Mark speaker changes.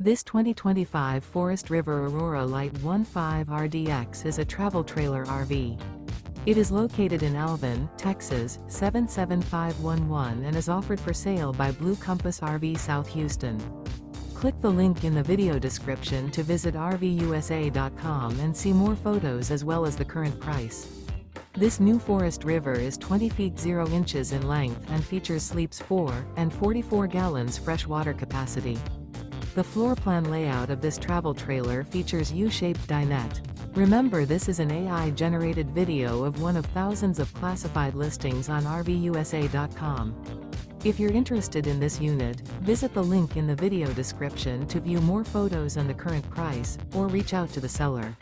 Speaker 1: This 2025 Forest River Aurora Light 15 RDX is a travel trailer RV. It is located in Alvin, Texas, 77511 and is offered for sale by Blue Compass RV South Houston. Click the link in the video description to visit RVUSA.com and see more photos as well as the current price. This new Forest River is 20 feet 0 inches in length and features sleeps 4 and 44 gallons fresh water capacity. The floor plan layout of this travel trailer features U-Shaped Dinette. Remember, this is an AI-generated video of one of thousands of classified listings on RVUSA.com. If you're interested in this unit, visit the link in the video description to view more photos and the current price, or reach out to the seller.